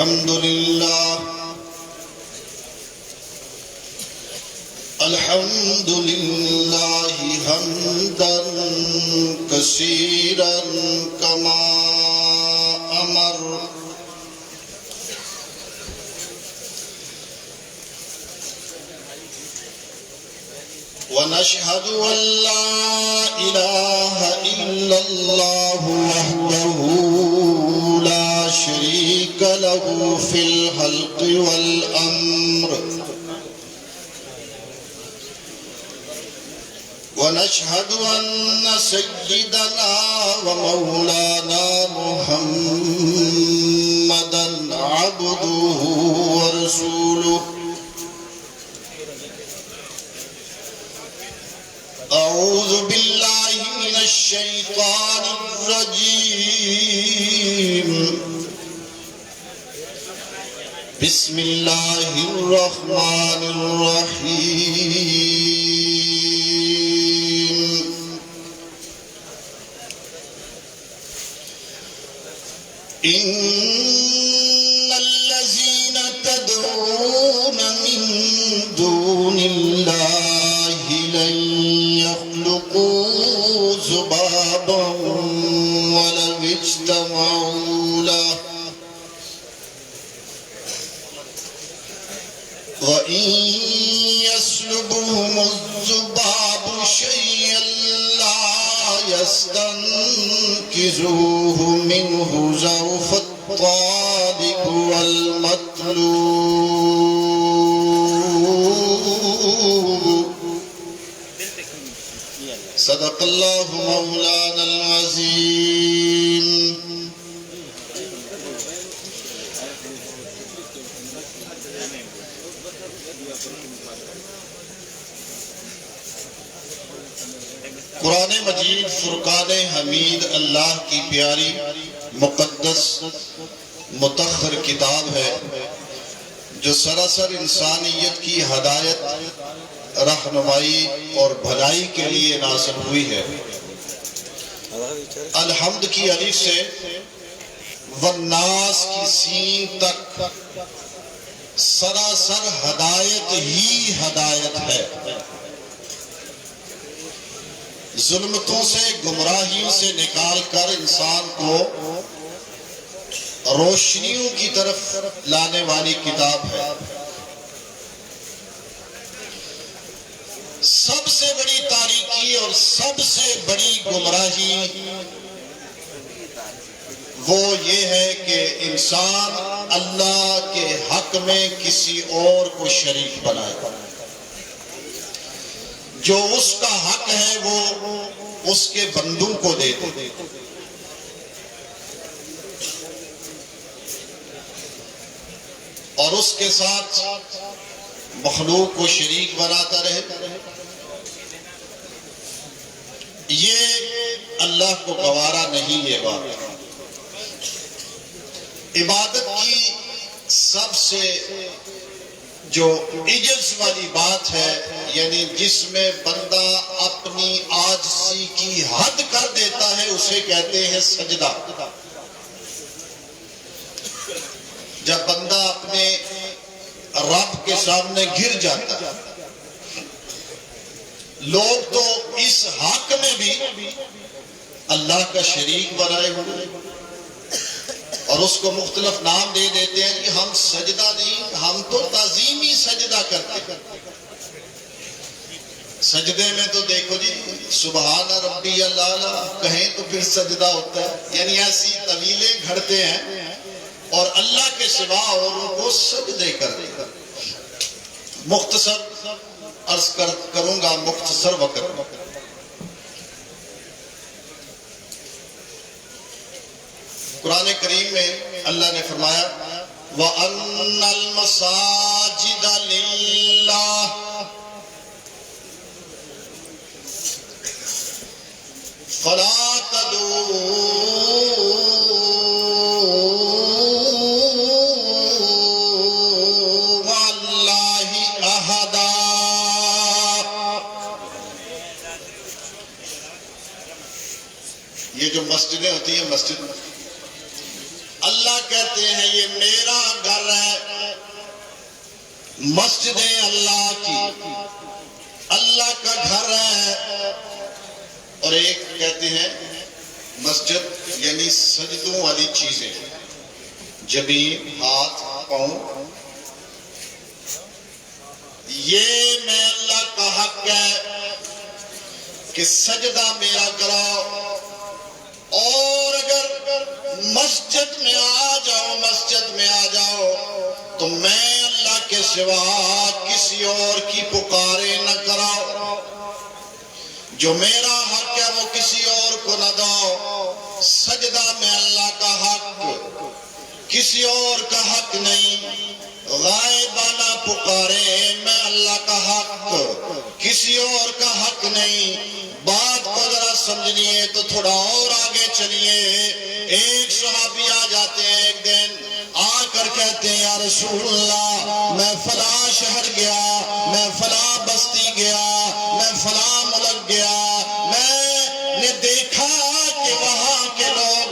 الحمد لله الحمد لله حمدا كثيرا كما أمر ونشهد أن لا إله إلا الله وحده لا شريك له في الخلق والأمر ونشهد أن سيدنا ومولانا محمدا عبده ورسوله أعوذ بالله من الشيطان الرجيم بسم الله الرحمن الرحيم إن الذين تدعون من دون الله لن يخلقوا ذبابا ولو اجتمعوا له وإن يسلبهم الذباب شيئا لا يستنقذوه منه ضعف الطالب والمطلوب صدق الله مولانا العظيم قرآن مجید فرقان حمید اللہ کی پیاری مقدس مطہر کتاب ہے جو سراسر انسانیت کی ہدایت رہنمائی اور بھلائی کے لیے نازل ہوئی ہے الحمد کی الف سے والناس کی سین تک سراسر ہدایت ہی ہدایت ہے ظلمتوں سے گمراہیوں سے نکال کر انسان کو روشنیوں کی طرف لانے والی کتاب ہے سب سے بڑی تاریکی اور سب سے بڑی گمراہی وہ یہ ہے کہ انسان اللہ کے حق میں کسی اور کو شریک بنائے جو اس کا حق ہے وہ اس کے بندوں کو دے دے اور اس کے ساتھ مخلوق کو شریک بناتا رہے یہ اللہ کو گوارا نہیں ہے بات عبادت کی سب سے جو عجز والی بات ہے یعنی جس میں بندہ اپنی عاجزی کی حد کر دیتا ہے اسے کہتے ہیں سجدہ جب بندہ اپنے رب کے سامنے گر جاتا ہے لوگ تو اس حق میں بھی اللہ کا شریک بنائے ہوئے اور اس کو مختلف نام دے دیتے ہیں کہ ہم سجدہ نہیں ہم تو تعظیمی سجدہ کرتے ہیں سجدے میں تو دیکھو جی سبحان ربی اللہ کہیں تو پھر سجدہ ہوتا ہے یعنی ایسی طویلیں گھڑتے ہیں اور اللہ کے سوا اوروں کو سجدے کرتے ہیں مختصر عرض کروں گا مختصر وقت قرآن کریم میں اللہ نے فرمایا وَأَنَّ الْمَسَاجِدَ لِلَّهِ فَلَا تَدْعُوا مَعَ اللَّهِ أَحَدًا یہ جو مسجدیں ہوتی ہیں مسجد اللہ کہہ کہتے ہیں یہ میرا گھر ہے، مسجد اللہ کی، اللہ کا گھر ہے، اور ایک کہتے ہیں مسجد یعنی سجدوں والی چیزیں، جبین، ہاتھ، پاؤں، یہ میں اللہ کا حق ہے کہ سجدہ میرا کراؤ، اور اگر مسجد میں آ جاؤ تو میں اللہ کے سوا کسی اور کی پکارے نہ کراؤ، جو میرا حق ہے وہ کسی اور کو نہ دو، سجدہ میں اللہ کا حق، کسی اور کا حق نہیں، غائبانہ پکارے میں اللہ کا حق، کسی اور کا حق نہیں۔ بات کو ذرا سمجھنیے تو تھوڑا اور آگے چلیے۔ ایک صحابی آ جاتے ہیں ایک دن، آ کر کہتے ہیں یا رسول اللہ میں فلاں شہر گیا، میں فلاں بستی گیا، میں فلاں ملک گیا، میں نے دیکھا کہ وہاں کے لوگ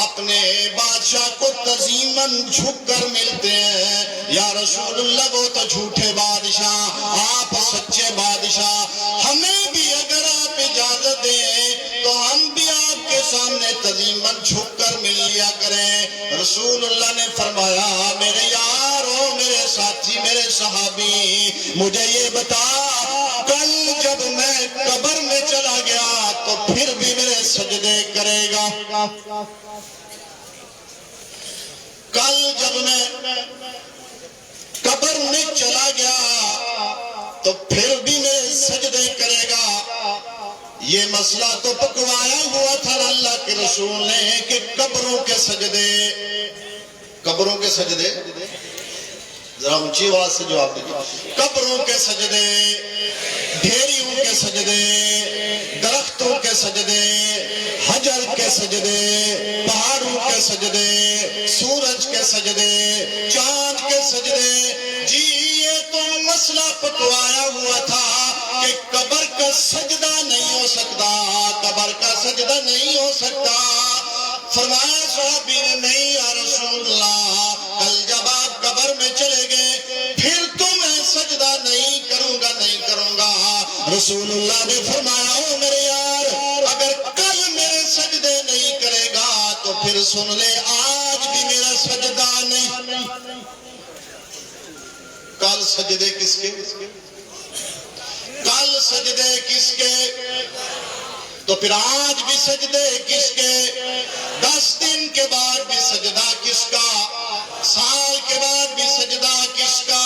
اپنے بادشاہ کو تعظیماً جھک کر ملتے ہیں، یا رسول اللہ وہ تو جھوٹے بادشاہ، آپ سچے بادشاہ، ہمیں بھی اگر آپ اجازت دیں تو ہم بھی آپ کے سامنے تعظیماً جھک کر مل لیا کریں۔ رسول اللہ نے فرمایا میرے یارو، میرے ساتھی، میرے صحابی، مجھے یہ بتا کل جب میں قبر میں چلا گیا تو پھر بھی میرے سجدے کرے گا؟ کل جب میں قبر میں چلا گیا تو پھر بھی میرے سجدے کرے گا؟ یہ مسئلہ تو پکوایا ہوا تھا اللہ کے رسول نے کہ قبروں کے سجدے، قبروں کے سجدے، ذرا اونچی آواز سے جواب دیجیے، قبروں کے سجدے، ڈھیریوں کے سجدے، درختوں کے سجدے، حجر کے سجدے، پہاڑوں کے سجدے، سورج کے سجدے، چاند کے سجدے، جی یہ تو مسئلہ پکوایا ہوا تھا کہ قبر کا سجدہ نہیں ہو سکتا، قبر کا سجدہ نہیں ہو سکتا۔ فرمایا صحابی نے نہیں یا رسول اللہ کل جب آپ قبر میں چلے گئے پھر تو میں سجدہ نہیں کروں گا، نہیں کروں گا۔ رسول اللہ نے فرمایا او میرے یار اگر کل میرے سجدے نہیں کرے گا تو پھر سن لے آج بھی میرا سجدہ نہیں۔ کل سجدے کس کے؟ کل سجدے کس کے؟ تو پھر آج بھی سجدے کس کے؟ 10 دن کے بعد بھی سجدہ کس کا؟ سال کے بعد بھی سجدہ کس کا؟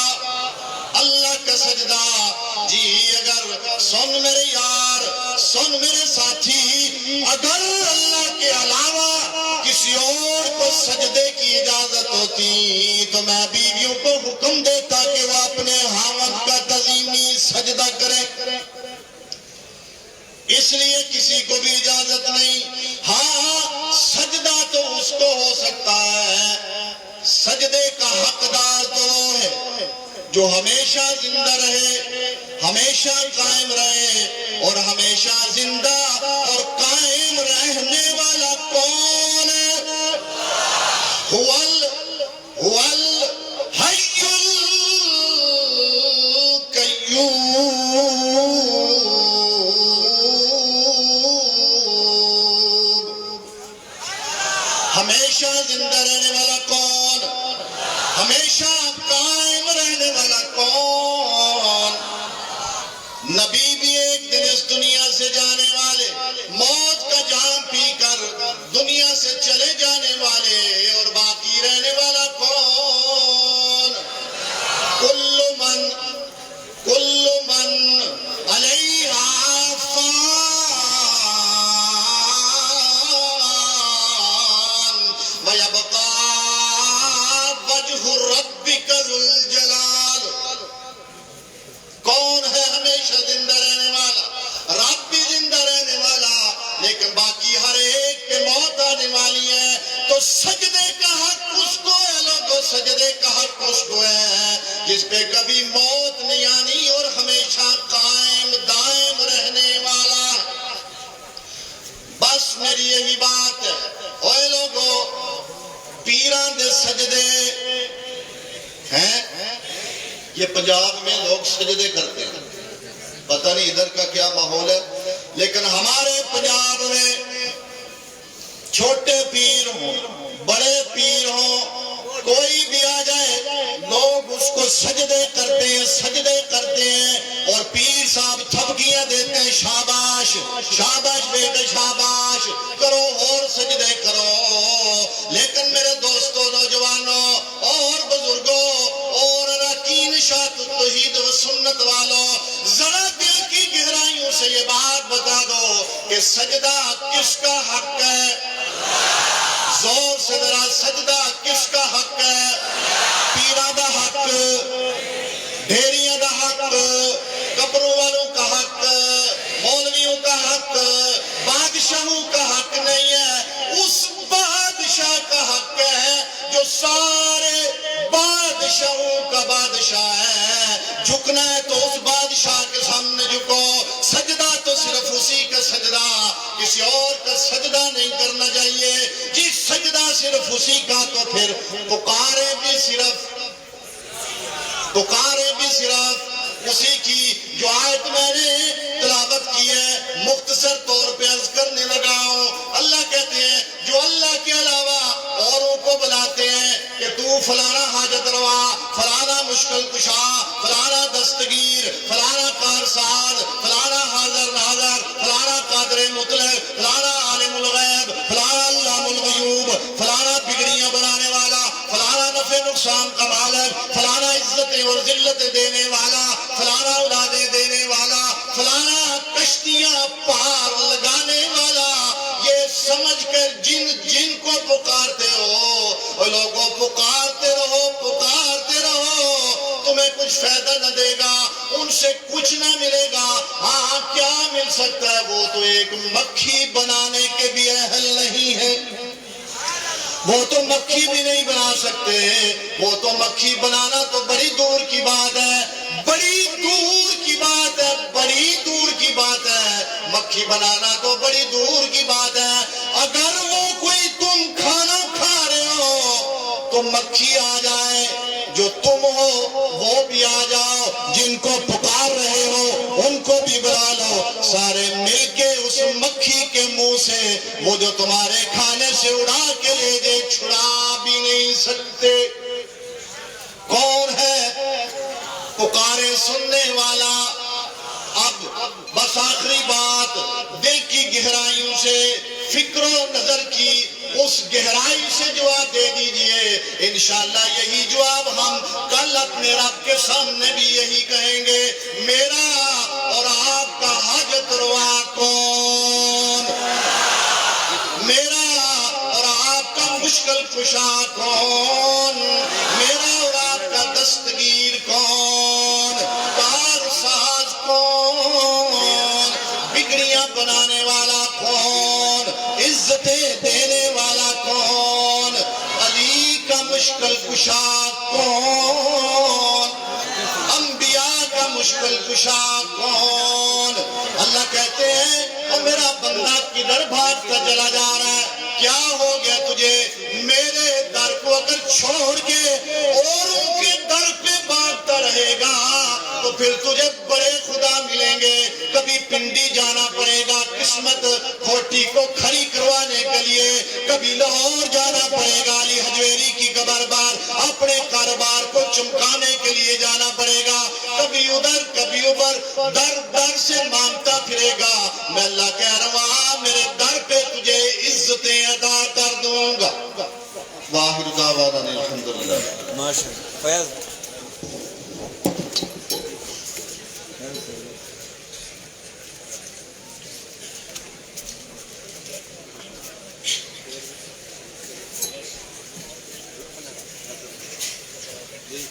اللہ کا سجدہ۔ جی اگر سن میرے یار، سن میرے ساتھی، اگر اللہ کے علاوہ کسی اور کو سجدے کی اجازت ہوتی تو میں بیویوں کو حکم دیتا کہ وہ اپنے خاوند کا تعظیمی سجدہ کرے، اس لیے کسی کو بھی اجازت نہیں۔ ہاں سجدہ تو اس کو ہو سکتا ہے، سجدے کا حقدار تو وہ ہے جو ہمیشہ زندہ رہے، ہمیشہ قائم رہے، اور ہمیشہ زندہ اور قائم رہنے والا کون ہے؟ هو الحي القيوم، ہمیشہ زندہ رہنے والا کون؟ ہمیشہ قائم رہنے والا کون؟ نبی بھی ایک دن اس دنیا سے جانے والے، موت کا جام پی کر دنیا سے چلے جانے والے، اور باقی رہنے والا کون؟ کل من علیہا فان ویبقا وجہ ربک ذو الجلال۔ کون ہے ہمیشہ زندہ رہنے والا؟ رب بھی زندہ رہنے والا، لیکن باقی ہر ایک پہ موت آنے والی ہے۔ تو سجدے کا حق اس کو ہے لوگوں، سجدے کا حق اس کو ہے جس پہ کبھی موت نہیں آنی اور ہمیشہ قائم دائم رہنے والا۔ بس میری یہی بات ہے، اوے لوگوں پیران دے یہ پنجاب میں لوگ سجدے کرتے ہیں، پتہ نہیں ادھر کا کیا ماحول ہے، لیکن ہمارے پنجاب میں چھوٹے پیر ہوں بڑے پیر ہوں، کوئی بھی آ جائے لوگ اس کو سجدے کرتے ہیں اور پیر صاحب تھپکیاں دیتے ہیں، شاباش شاباش بیٹے شاباش، کرو اور سجدے کرو۔ لیکن میرے دوستوں، نوجوانوں اور بزرگوں اور اراکین شاعت توحید و سنت والوں، ذرا دل کی گہرائیوں سے یہ بات بتا دو کہ سجدہ کس کا حق ہے؟ زور سے ذرا، سجدہ کس کا حق ہے؟ پیرا دا حق، ڈھیریاں دا حق، قبروں والوں کا حق، مولویوں کا حق، بادشاہوں کا حق نہیں ہے، اس بادشاہ کا حق ہے جو سارے بادشاہوں کا بادشاہ ہے۔ جھکنا ہے تو اس بادشاہ کے سامنے جھکو، سجدہ تو صرف اسی کا سجدہ، کسی اور کا سجدہ نہیں کرنا چاہیے۔ جی سجدہ صرف اسی کا، تو پھر پکارے بھی صرف اسی کی۔ جو آیت میں نے تلاوت کی ہے مختصر طور پہ عرض کرنے لگا ہوں، اللہ کہتے ہیں جو اللہ کے علاوہ اوروں کو بلاتے ہیں کہ تو فلانا حاجت روا، فلانا مشکل کشا، فلانا دستگیر، فلانا کارساز، فلانا حاضر ناظر، فلانا قادر مطلق، فلانا عالم الغیب، فلانا علام الغیوب، فلانا بگڑیاں بنانے والا، فلانا نفع نقصان کا مالک، فلانا عزتیں اور ذلتیں دینے والا، فلانا اولادیں دینے والا، فلانا کشتیاں پار لگانے والا، یہ سمجھ کر جن کو پکارتے ہو، لوگوں پکارتے رہو، تمہیں کچھ فائدہ نہ دے گا، ان سے کچھ نہ ملے گا۔ ہاں کیا مل سکتا ہے؟ وہ تو ایک مکھی بنانے کے بھی اہل نہیں ہے، وہ تو مکھی بھی نہیں بنا سکتے، وہ تو مکھی بنانا تو بڑی دور کی بات ہے، بڑی دور کی بات ہے، مکھی بنانا تو بڑی دور کی بات ہے۔ اگر وہ کوئی تم کھانا کھا رہے ہو تو مکھی آ جائے، جو تم ہو وہ بھی آ جاؤ، جن کو پکار رہے ہو ان کو بھی بلا لو، سارے مل کے اس مکھی کے منہ سے وہ جو تمہارے کھانے سے اڑا کے لے دے، چھڑا بھی نہیں سکتے۔ کون ہے پکارے سننے والا؟ اب بس آخری بات، دل کی گہرائیوں سے، فکر و نظر کی اس گہرائی سے جواب دے دیجئے، انشاءاللہ یہی جواب ہم کل اپنے رب کے سامنے بھی یہی کہیں گے، میرا اور آپ کا حاجت روا کون؟ میرا اور آپ کا مشکل کشا کون؟ میرا اور آپ کا دستگیر کون؟ کارساز کون؟ بگڑیاں بنانے والا کون؟ عزتیں دینے والا کون؟ علی کا مشکل کشا کون؟ انبیاء کا مشکل کشا کون؟ اللہ کہتے ہیں اور میرا بندہ کدھر بھاگتا چلا جا رہا ہے؟ کیا ہو گیا تجھے؟ میرے در کو اگر چھوڑ کے اوروں کے در پہ بھاگتا رہے گا تو پھر تجھے بڑے خدا ملیں گے، کبھی پنڈی جانا پڑے گا قسمت کھوٹی کو کھڑی کروانے کے لیے، کبھی لاہور جانا پڑے گا علی حجویری کی قبر بار اپنے کاروبار کو چمکانے کے لیے جانا پڑے گا، کبھی ادھر کبھی ادھر، در سے مانگتا پھرے گا۔ میں اللہ کہہ رہا ہوں میرے در پہ تجھے عزتیں ادا کر دوں گا۔ واحد دعوانا الحمدللہ۔ ماشاءاللہ فیض جی